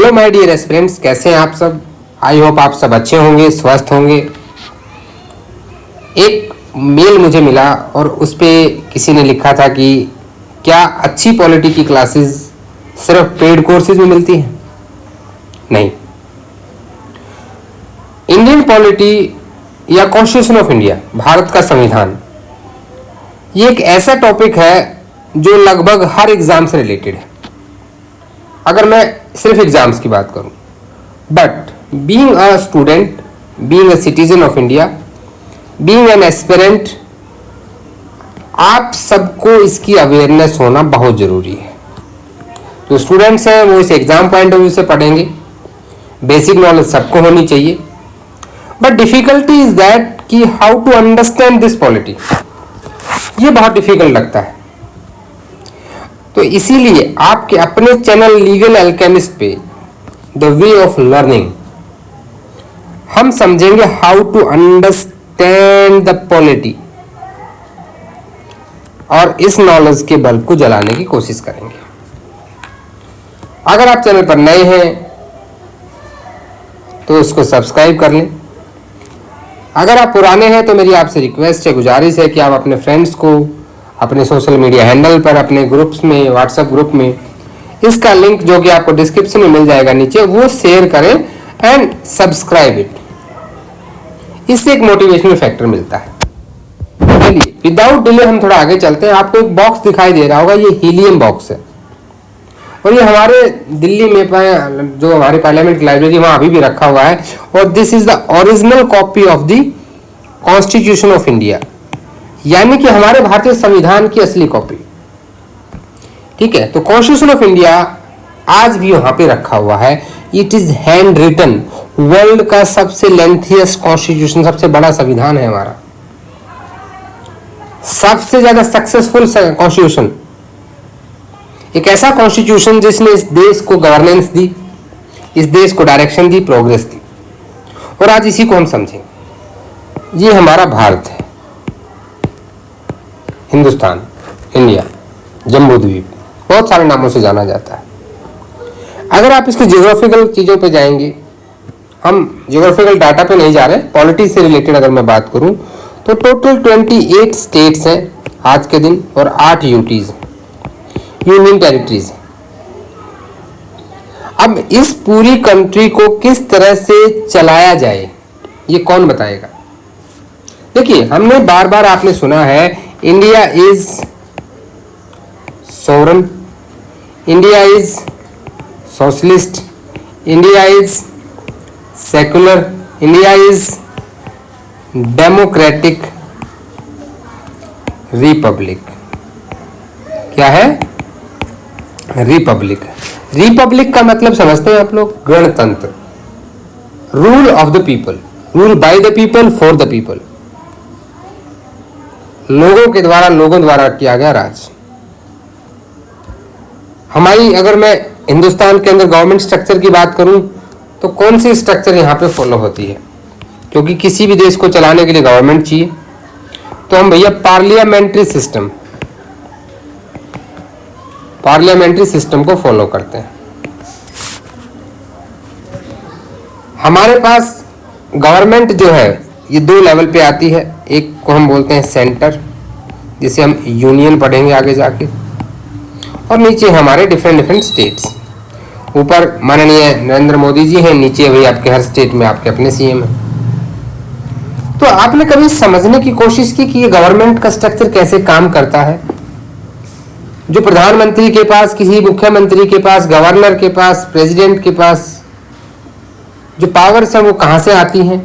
Hello my dear aspirants, कैसे हैं आप सब। आई होप आप सब अच्छे होंगे, स्वस्थ होंगे। एक मेल मुझे मिला और उस पे किसी ने लिखा था कि क्या अच्छी पॉलिटी की क्लासेस सिर्फ पेड कोर्सेज में मिलती हैं। नहीं, इंडियन पॉलिटी या कॉन्स्टिट्यूशन ऑफ इंडिया, भारत का संविधान, ये एक ऐसा टॉपिक है जो लगभग हर एग्जाम से रिलेटेड है। अगर मैं सिर्फ एग्जाम्स की बात करूं, but being a student, being a citizen of India, being an aspirant, आप सबको इसकी अवेयरनेस होना बहुत जरूरी है। जो स्टूडेंट्स हैं वो इस एग्जाम पॉइंट ऑफ व्यू से पढ़ेंगे, बेसिक नॉलेज सबको होनी चाहिए, बट डिफिकल्टी इज दैट कि how to understand this polity, ये बहुत डिफिकल्ट लगता है। तो इसीलिए आपके अपने चैनल लीगल अल्केमिस्ट पे द वे ऑफ लर्निंग हम समझेंगे how to understand the polity और इस नॉलेज के बल्ब को जलाने की कोशिश करेंगे। अगर आप चैनल पर नए हैं तो इसको सब्सक्राइब कर लें। अगर आप पुराने हैं तो मेरी आपसे रिक्वेस्ट है, गुजारिश है कि आप अपने फ्रेंड्स को अपने सोशल मीडिया हैंडल पर, अपने ग्रुप्स में, व्हाट्सएप ग्रुप में इसका लिंक जो कि आपको डिस्क्रिप्शन में मिल जाएगा नीचे, वो शेयर करें एंड सब्सक्राइब इट। इससे एक मोटिवेशनल फैक्टर मिलता है। चलिए विदाउट डिले हम थोड़ा आगे चलते हैं। आपको एक बॉक्स दिखाई दे रहा होगा, ये हीलियम बॉक्स है और ये हमारे दिल्ली में जो हमारे पार्लियामेंट की लाइब्रेरी वहां अभी भी रखा हुआ है। और this is the original copy of the constitution of India, यानी कि हमारे भारतीय संविधान की असली कॉपी। ठीक है, तो कॉन्स्टिट्यूशन ऑफ इंडिया आज भी वहां पे रखा हुआ है। It is handwritten, world का सबसे लेंथियस्ट कॉन्स्टिट्यूशन, सबसे बड़ा संविधान है हमारा, सबसे ज्यादा सक्सेसफुल कॉन्स्टिट्यूशन, एक ऐसा कॉन्स्टिट्यूशन जिसने इस देश को गवर्नेंस दी, इस देश को डायरेक्शन दी, प्रोग्रेस दी। और आज इसी को हम समझेंगे। ये हमारा भारत है, हिंदुस्तान, इंडिया, जम्बू द्वीप, बहुत सारे नामों से जाना जाता है। अगर आप इसके जियोग्राफिकल चीज़ों पे जाएंगे, हम जियोग्राफिकल डाटा पे नहीं जा रहे, पॉलिटी से रिलेटेड अगर मैं बात करूं तो टोटल 28 स्टेट्स हैं आज के दिन और 8 यूटीज, यूनियन टेरिटरीज। अब इस पूरी कंट्री को किस तरह से चलाया जाए ये कौन बताएगा। देखिए, हमने बार बार आपने सुना है India is sovereign, India is socialist, India is secular, India is democratic Republic. क्या है? रिपब्लिक। रिपब्लिक का मतलब समझते हैं आप लोग? गणतंत्र, rule of the people, rule by the people for the people, लोगों के द्वारा, लोगों द्वारा किया गया राज। हमारी, अगर मैं हिंदुस्तान के अंदर गवर्नमेंट स्ट्रक्चर की बात करूं तो कौन सी स्ट्रक्चर यहां पे फॉलो होती है? क्योंकि किसी भी देश को चलाने के लिए गवर्नमेंट चाहिए, तो हम भैया पार्लियामेंट्री सिस्टम, पार्लियामेंट्री सिस्टम को फॉलो करते हैं। हमारे पास गवर्नमेंट जो है ये 2 लेवल पे आती है। एक को हम बोलते हैं सेंटर, जिसे हम यूनियन पढ़ेंगे आगे जाके, और नीचे हमारे डिफरेंट स्टेट्स। ऊपर माननीय नरेंद्र मोदी जी हैं, नीचे वही आपके हर स्टेट में आपके अपने सीएम हैं। तो आपने कभी समझने की कोशिश की कि ये गवर्नमेंट का स्ट्रक्चर कैसे काम करता है? जो प्रधानमंत्री के पास, किसी मुख्यमंत्री के पास, गवर्नर के पास, प्रेसिडेंट के पास जो पावर्स है वो कहां से आती हैं?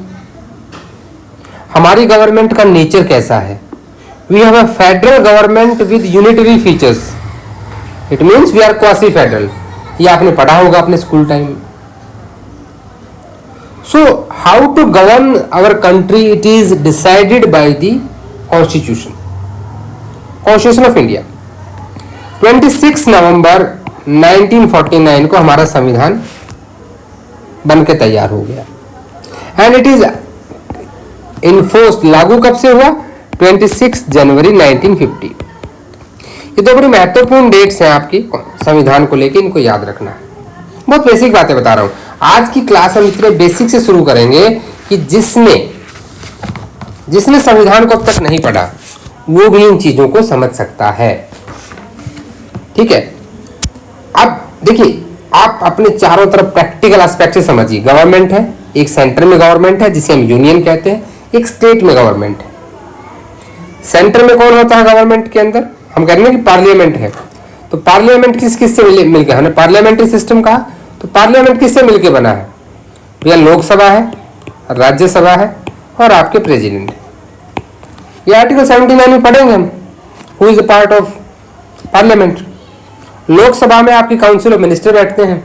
हमारी गवर्नमेंट का नेचर कैसा है? We have a federal government with unitary features, it means we are quasi federal. ये आपने पढ़ा होगा अपने school time. So how to govern our country, it is decided by the constitution, constitution of India. 26 नवंबर 1949 को हमारा संविधान बनके तैयार हो गया एंड इट इज इन्फोर्स्ड, लागू कब से हुआ? 26 जनवरी 1950। ये 2 बड़ी महत्वपूर्ण डेट्स हैं आपकी संविधान को लेकर, इनको याद रखना है। बहुत बेसिक बातें बता रहा हूं। आज की क्लास हम इतने बेसिक से शुरू करेंगे कि जिसने संविधान को अब तक नहीं पढ़ा वो भी इन चीजों को समझ सकता है। ठीक है, अब देखिए आप अपने चारों तरफ प्रैक्टिकल एस्पेक्ट से समझिए। गवर्नमेंट है, एक सेंटर में गवर्नमेंट है जिसे हम यूनियन कहते हैं, एक स्टेट में गवर्नमेंट है। सेंटर में कौन होता है गवर्नमेंट के अंदर? हम कह रहे हैं कि पार्लियामेंट है। तो पार्लियामेंट किससे मिलकर, हमने पार्लियामेंट्री सिस्टम कहा, तो पार्लियामेंट किससे मिलकर बना है भैया? लोकसभा है, राज्यसभा है और आपके प्रेसिडेंट। ये आर्टिकल 79 में पढ़ेंगे हम, who is a part of parliament. Lok Sabha में आपकी काउंसिल ऑफ मिनिस्टर बैठते हैं,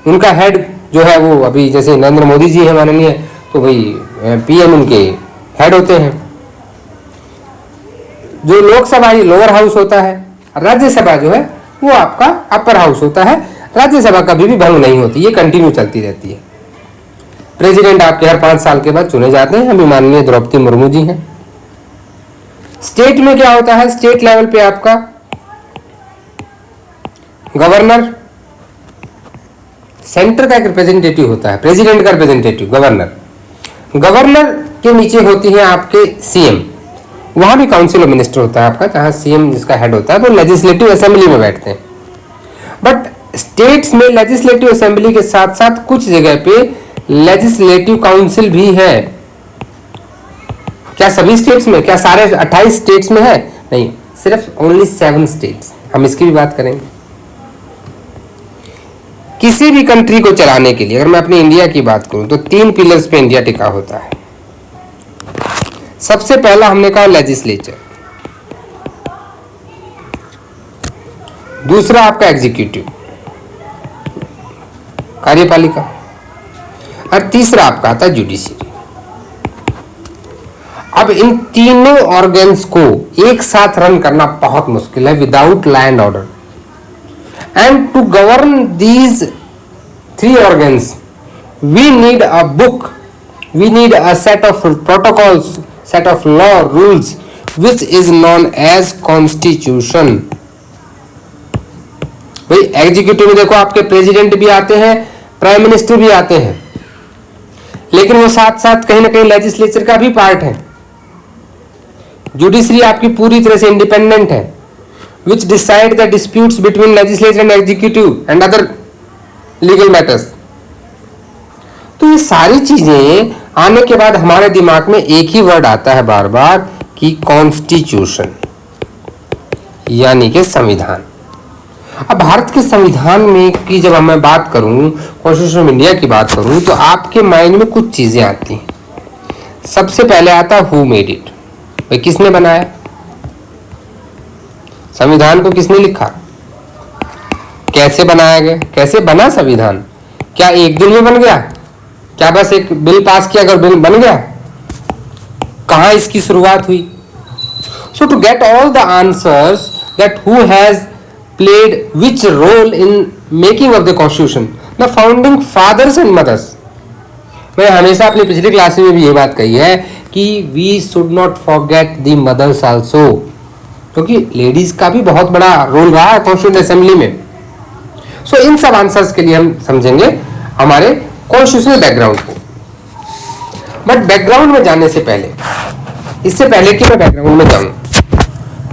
उनका हेड जो है वो अभी जैसे नरेंद्र मोदी जी है माननीय, तो वही पीएम उनके हेड होते हैं। जो लोकसभा ये लोअर हाउस होता है, राज्यसभा जो है वो आपका अपर हाउस होता है। राज्यसभा कभी भी भंग नहीं होती, ये कंटिन्यू चलती रहती है। प्रेसिडेंट आपके हर 5 साल के बाद चुने जाते हैं, अभी माननीय द्रौपदी मुर्मू जी हैं। स्टेट में क्या होता है? स्टेट लेवल पे आपका गवर्नर, सेंटर का एक रिप्रेजेंटेटिव होता है, प्रेसिडेंट का रिप्रेजेंटेटिव गवर्नर। गवर्नर के नीचे होती है आपके सीएम, वहां भी काउंसिल ऑफ मिनिस्टर होता है आपका, जहां सीएम जिसका हेड होता है वो लेजिस्लेटिव असेंबली में बैठते हैं। बट स्टेट्स में लेजिस्लेटिव असेंबली के साथ साथ कुछ जगह पे लेजिस्लेटिव काउंसिल भी है। क्या सभी स्टेट्स में? क्या सारे 28 स्टेट्स में है? नहीं, सिर्फ ओनली 7 स्टेट्स। हम इसकी भी बात करेंगे। किसी भी कंट्री को चलाने के लिए, अगर मैं अपनी इंडिया की बात करूं तो 3 पिलर्स पे इंडिया टिका होता है। सबसे पहला हमने कहा लेजिस्लेचर, दूसरा आपका एग्जीक्यूटिव कार्यपालिका, और तीसरा आपका आता है जुडिशरी। अब इन तीनों ऑर्गन्स को एक साथ रन करना बहुत मुश्किल है without law and order. And to govern these 3 organs, we need a book, we need a set of protocols, set of law, rules, which is known as constitution. भाई एग्जीक्यूटिव में देखो आपके प्रेसिडेंट भी आते हैं, प्राइम मिनिस्टर भी आते हैं, लेकिन वो साथ साथ कहीं ना कहीं लेजिस्लेचर का भी पार्ट है। जुडिशरी आपकी पूरी तरह से इंडिपेंडेंट है, which decide the disputes between legislature and executive and other legal matters। तो ये सारी चीजें आने के बाद हमारे दिमाग में एक ही वर्ड आता है बार बार कि कॉन्स्टिट्यूशन, यानी कि संविधान। अब भारत के संविधान में की जब मैं बात करूं, कॉन्स्टिट्यूशन ऑफ इंडिया की बात करूं, तो आपके माइंड में कुछ चीजें आती हैं। सबसे पहले आता हु मेड इट, भाई किसने बनाया संविधान को, किसने लिखा, कैसे बनाया गया, कैसे बना संविधान? क्या एक दिन में बन गया? क्या बस एक बिल पास किया अगर बिल बन गया? कहां इसकी शुरुआत हुई? So to get all the answers that who has played which role in making of the constitution, the founding fathers and mothers. मैं हमेशा अपनी पिछली क्लास में भी ये बात कही है कि we should not forget the mothers also, क्योंकि लेडीज का भी बहुत बड़ा रोल रहा है कॉन्स्टिट्यूशन असेंबली में। सो इन सब आंसर्स के लिए हम समझेंगे हमारे कॉन्स्टिट्यूशनल बैकग्राउंड को। बट बैकग्राउंड में जाने से पहले, इससे पहले कि मैं बैकग्राउंड में जाऊं,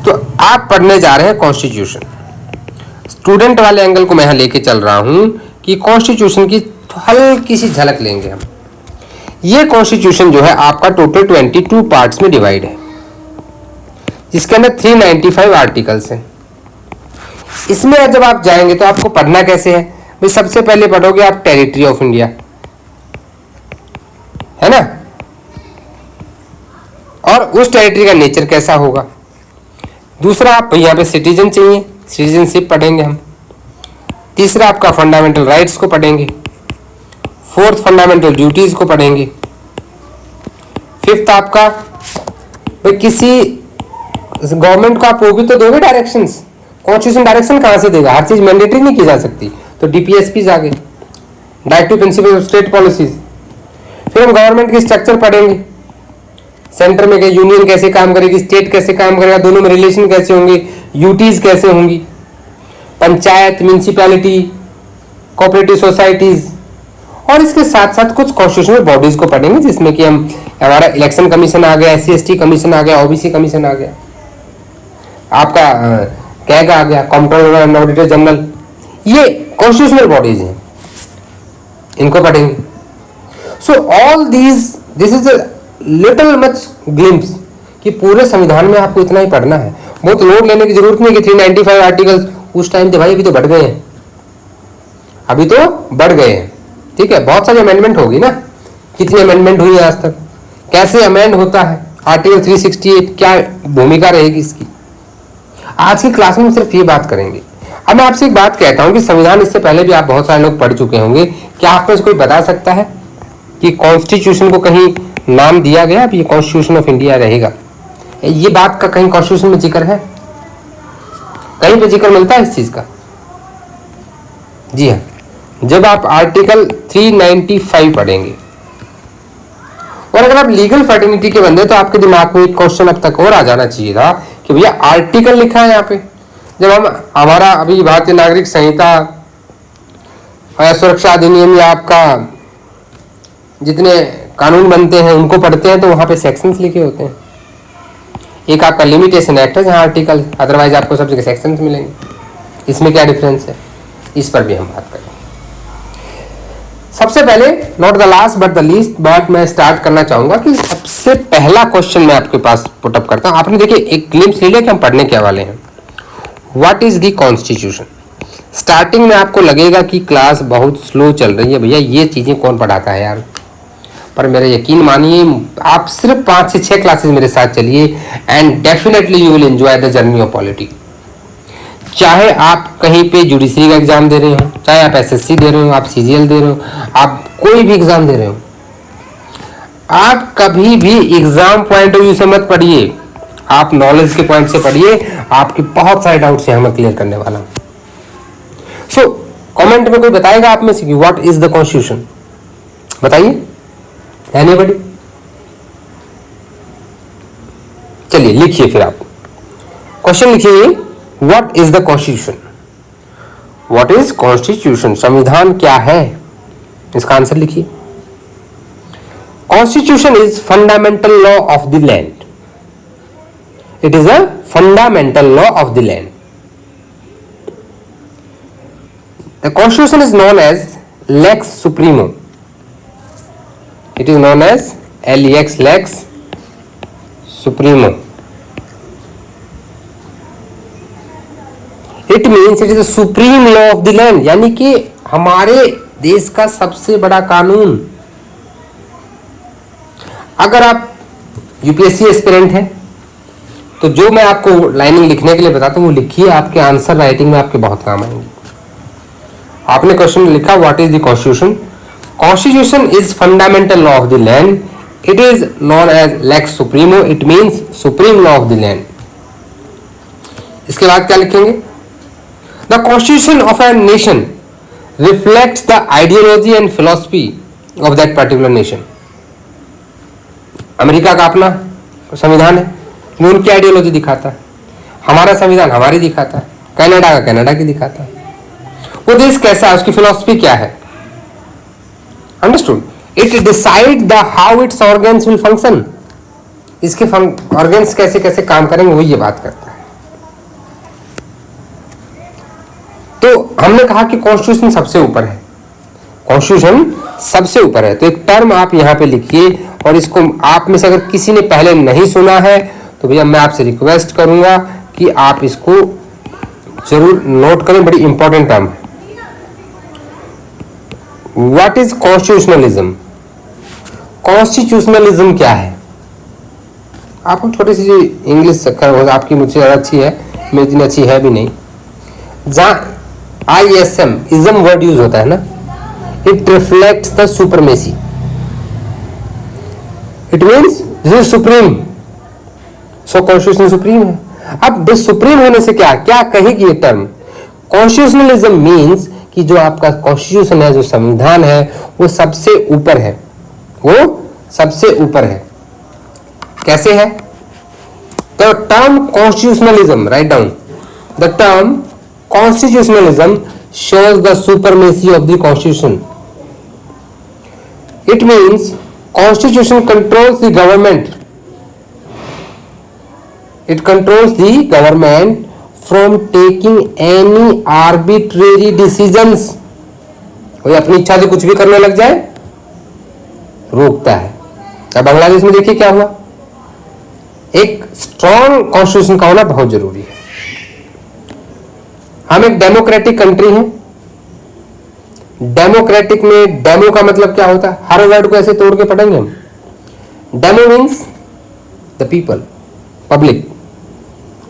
तो आप पढ़ने जा रहे हैं कॉन्स्टिट्यूशन। स्टूडेंट वाले एंगल को मैं यहां लेके चल रहा हूं कि कॉन्स्टिट्यूशन की हल्की सी झलक लेंगे हम। ये कॉन्स्टिट्यूशन जो है आपका टोटल 22 पार्ट्स में डिवाइड है, जिसके अंदर 395 आर्टिकल्स हैं। इसमें जब आप जाएंगे तो आपको पढ़ना कैसे है भाई? सबसे पहले पढ़ोगे आप टेरिटरी ऑफ इंडिया, है ना, और उस टेरिटरी का नेचर कैसा होगा। दूसरा आप यहाँ पे सिटीजन चाहिए, सिटीजनशिप पढ़ेंगे हम। तीसरा आपका फंडामेंटल राइट्स को पढ़ेंगे। फोर्थ फंडामेंटल ड्यूटीज को पढ़ेंगे। फिफ्थ आपका भाई किसी गवर्नमेंट को आप वो भी तो दोगे डायरेक्शंस, कॉन्स्टिट्यूशन डायरेक्शन कहां से देगा? हर चीज मैंडेटरी नहीं की जा सकती, तो डीपीएसपी आ गए, directive principle of state policies. फिर हम गवर्नमेंट की स्ट्रक्चर पढ़ेंगे, सेंटर में यूनियन कैसे काम करेगी, स्टेट कैसे काम करेगा, दोनों में रिलेशन कैसे होंगे, यूटीज कैसे होंगी, पंचायत, म्यूनिसिपैलिटी, कोऑपरेटिव सोसाइटीज, और इसके साथ साथ कुछ कॉन्स्टिट्यूशनल बॉडीज को पढ़ेंगे, जिसमें कि हम हमारा इलेक्शन कमीशन आ गया, SC/ST कमीशन आ गया, OBC कमीशन आ गया, आपका कैग आ गया, कंट्रोलर एंड ऑडिटर जनरल, ये कॉन्स्टिट्यूशनल बॉडीज हैं, इनको पढ़ेंगे। So all this is a little much glimpse कि पूरे संविधान में आपको इतना ही पढ़ना है, बहुत लोड लेने की जरूरत नहीं कि 395 आर्टिकल्स उस टाइम थे भाई, अभी तो बढ़ गए हैं, अभी तो बढ़ गए हैं, ठीक है। बहुत सारी अमेंडमेंट होगी ना, कितनी अमेंडमेंट हुई है आज तक, कैसे अमेंड होता है, आर्टिकल 368 क्या भूमिका रहेगी इसकी, आज की क्लास में सिर्फ ये बात करेंगे। अब मैं आपसे एक बात कहता हूं कि संविधान इससे पहले भी आप बहुत सारे लोग पढ़ चुके होंगे, क्या आप में से कोई बता सकता है कि कॉन्स्टिट्यूशन को कहीं नाम दिया गया, अब ये कॉन्स्टिट्यूशन ऑफ इंडिया रहेगा, ये बात का कहीं कॉन्स्टिट्यूशन में जिक्र है, कहीं पे जिक्र मिलता है इस चीज का? जी हाँ, जब आप आर्टिकल 395 पढ़ेंगे, और अगर आप लीगल फर्टिनिटी के बंदे तो आपके दिमाग में एक क्वेश्चन अब तक और आ जाना चाहिए था कि भैया आर्टिकल लिखा है यहाँ पे, जब हम हमारा अभी भारतीय नागरिक संहिता, सुरक्षा अधिनियम या आपका जितने कानून बनते हैं उनको पढ़ते हैं तो वहां पे सेक्शंस लिखे होते हैं। एक आपका लिमिटेशन एक्ट है जहां आर्टिकल, अदरवाइज आपको सब जगह सेक्शंस मिलेंगे, इसमें क्या डिफरेंस है, इस पर भी हम बात करेंगे। सबसे पहले, not the last but the least, बात मैं स्टार्ट करना चाहूंगा कि सबसे पहला क्वेश्चन मैं आपके पास पुटअप करता हूं। आपने देखिए एक ग्लिम्स ले लिया कि हम पढ़ने क्या वाले हैं। What is the constitution? Starting में आपको लगेगा कि क्लास बहुत स्लो चल रही है, भैया ये चीजें कौन पढ़ाता है यार, पर मेरा यकीन मानिए आप सिर्फ 5 से 6 क्लासेस मेरे साथ चलिए and definitely you will enjoy the journey of polity. चाहे आप कहीं पे जुडिशरी का एग्जाम दे रहे हो, चाहे आप SSC दे रहे हो, आप CGL दे रहे हो, आप कोई भी एग्जाम दे रहे हो, आप कभी भी एग्जाम पॉइंट ऑफ व्यू से मत पढ़िए, आप नॉलेज के पॉइंट से पढ़िए, आपके बहुत सारे डाउट्स हैं, मैं क्लियर करने वाला हूं। सो कमेंट में कोई बताएगा आप में से कि व्हाट इज द कॉन्स्टिट्यूशन? बताइए, एनीबॉडी? चलिए लिखिए, फिर आप क्वेश्चन लिखिए, what is the constitution? What is constitution? संविधान क्या है, इसका आंसर लिखिए। Constitution is fundamental law of the land. It is a fundamental law of the land. The constitution is known as lex supremo. It is known as LEX, Lex Supremo. It means it is a supreme law of the land, यानी कि हमारे देश का सबसे बड़ा कानून। अगर आप UPSC एस्पिरेंट हैं तो जो मैं आपको लाइनिंग लिखने के लिए बताता हूँ वो लिखिए, आपके आंसर राइटिंग में आपके बहुत काम आएंगे। आपने क्वेश्चन लिखा, what is the constitution? Constitution is fundamental law of the land. It is known as Lex Supremo. It means supreme law of the land. इसके बाद क्या लिखेंगे? The Constitution of a nation reflects the ideology and philosophy of that particular nation. America का अपना संविधान है, वो उनकी आइडियोलॉजी दिखाता है, हमारा संविधान हमारी दिखाता है, कनाडा का कनाडा की दिखाता है। वो देश कैसा है, उसकी फिलॉसफी क्या है, understood? It decide the how it's organs will function, इसके ऑर्गन्स कैसे कैसे काम करेंगे, वो ये बात करता है। तो हमने कहा कि कॉन्स्टिट्यूशन सबसे ऊपर है, कॉन्स्टिट्यूशन सबसे ऊपर है। तो एक टर्म आप यहां पे लिखिए, और इसको आप में से अगर किसी ने पहले नहीं सुना है तो भैया मैं आपसे रिक्वेस्ट करूंगा कि आप इसको जरूर नोट करें, बड़ी इंपॉर्टेंट टर्म है। What is constitutionalism? कॉन्स्टिट्यूशनलिज्म क्या है? आपको छोटी सी इंग्लिश आपकी मुझसे अच्छी है, मेरी इतनी अच्छी है भी नहीं। जहाँ ISM इज्म वर्ड यूज होता है ना, it reflects the supremacy. It means this is supreme, so constitution supreme है। अब सुप्रीम होने से क्या क्या कहेगी ये टर्म? कॉन्स्टिट्यूशनलिज्म मीन्स कि जो आपका कॉन्स्टिट्यूशन है, जो संविधान है, वो सबसे ऊपर है, वो सबसे ऊपर है। कैसे है? The term constitutionalism, write down. The term constitutionalism shows the supremacy of the constitution. It means constitution controls the government. It controls the government from taking any arbitrary decisions. कोई अपनी इच्छा से कुछ भी करने लग जाए, रोकता है। अब बांग्लादेश में देखिए क्या हुआ। एक स्ट्रॉन्ग कॉन्स्टिट्यूशन का होना बहुत जरूरी है। हम एक डेमोक्रेटिक कंट्री हैं। डेमोक्रेटिक में डेमो का मतलब क्या होता है? हर वर्ड को ऐसे तोड़ के पढ़ेंगे हम। Demo means the people, public.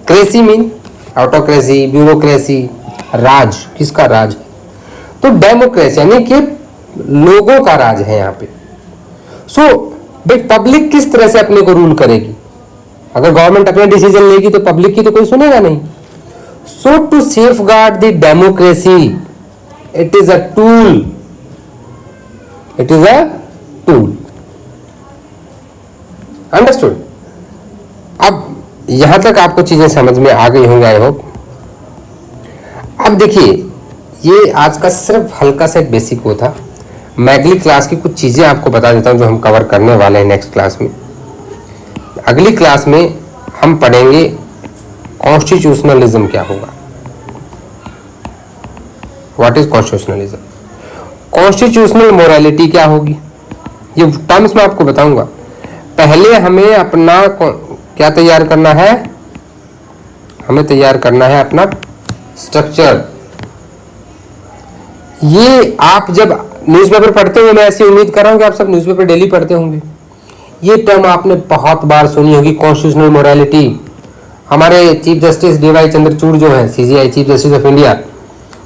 Cracy mean autocracy, bureaucracy, राज। किसका राज है? तो डेमोक्रेसी यानी कि लोगों का राज है यहाँ पे। सो भाई पब्लिक किस तरह से अपने को रूल करेगी? अगर गवर्नमेंट अपने डिसीजन लेगी तो पब्लिक की तो कोई सुनेगा नहीं। So to safeguard the democracy it is a tool, it is a tool. Understood? अब यहां तक आपको चीजें समझ में आ गई होंगी आई होप। अब देखिए ये आज का सिर्फ हल्का सा एक बेसिक वो था। मैं अगली क्लास की कुछ चीजें आपको बता देता हूं जो हम कवर करने वाले हैं नेक्स्ट क्लास में। अगली क्लास में हम पढ़ेंगे कॉन्स्टिट्यूशनलिज्म क्या होगा। What is constitutionalism? Constitutional morality क्या होगी, ये टर्म्स मैं आपको बताऊंगा। पहले हमें अपना क्या तैयार करना है? हमें तैयार करना है अपना स्ट्रक्चर। ये आप जब न्यूज़पेपर पढ़ते होंगे, मैं ऐसी उम्मीद कर रहा हूं कि आप सब न्यूज़पेपर डेली पढ़ते होंगे। ये टर्म आपने बहुत बार सुनी होगी, कॉन्स्टिट्यूशनल मोरालिटी। हमारे चीफ जस्टिस डी.वाई. चंद्रचूड़ जो है CJI chief justice of India,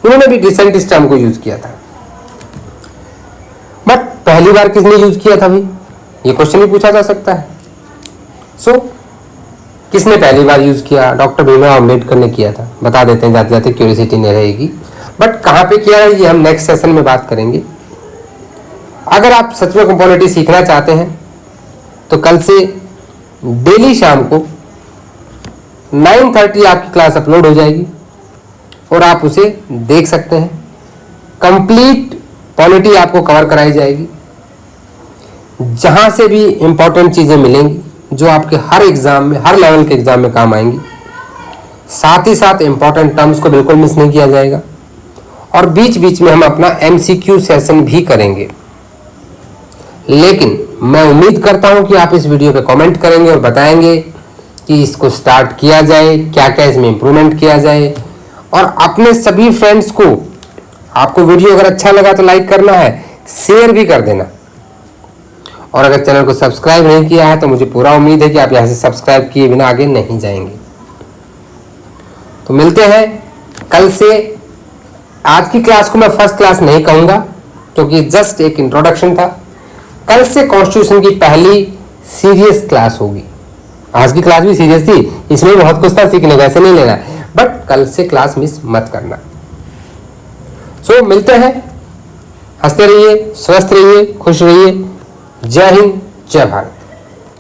उन्होंने भी रिसेंट इस टर्म को यूज किया था। बट पहली बार किसने यूज किया था भाई? ये क्वेश्चन भी पूछा जा सकता है। सो किसने पहली बार यूज किया? डॉक्टर भीमराव अम्बेडकर ने किया था। बता देते हैं जाते जाते, क्यूरियोसिटी नहीं रहेगी। बट कहां पे किया है ये हम नेक्स्ट सेशन में बात करेंगे। अगर आप सच में पॉलिटी सीखना चाहते हैं तो कल से डेली शाम को 9:30 आपकी क्लास अपलोड हो जाएगी और आप उसे देख सकते हैं। कंप्लीट पॉलिटी आपको कवर कराई जाएगी, जहां से भी इंपॉर्टेंट चीजें मिलेंगी जो आपके हर एग्जाम में, हर लेवल के एग्जाम में काम आएंगी। साथ ही साथ इंपॉर्टेंट टर्म्स को बिल्कुल मिस नहीं किया जाएगा और बीच बीच में हम अपना MCQ सेशन भी करेंगे। लेकिन मैं उम्मीद करता हूं कि आप इस वीडियो पे कमेंट करेंगे और बताएंगे कि इसको स्टार्ट किया जाए, क्या क्या इसमें इंप्रूवमेंट किया जाए। और अपने सभी फ्रेंड्स को, आपको वीडियो अगर अच्छा लगा तो लाइक करना है, शेयर भी कर देना। और अगर चैनल को सब्सक्राइब नहीं किया है तो मुझे पूरा उम्मीद है कि आप यहाँ से सब्सक्राइब किए बिना आगे नहीं जाएंगे। तो मिलते हैं कल से। आज की क्लास को मैं फर्स्ट क्लास नहीं कहूंगा क्योंकि जस्ट एक इंट्रोडक्शन था। कल से कॉन्स्टिट्यूशन की पहली सीरियस क्लास होगी। आज की क्लास भी सीरियस थी, इसमें बहुत कुछ था सीखने का, ऐसे नहीं लेना, बट कल से क्लास मिस मत करना। सो मिलते हैं, हंसते रहिए, स्वस्थ रहिए, खुश रहिए। जय हिंद, जय भारत।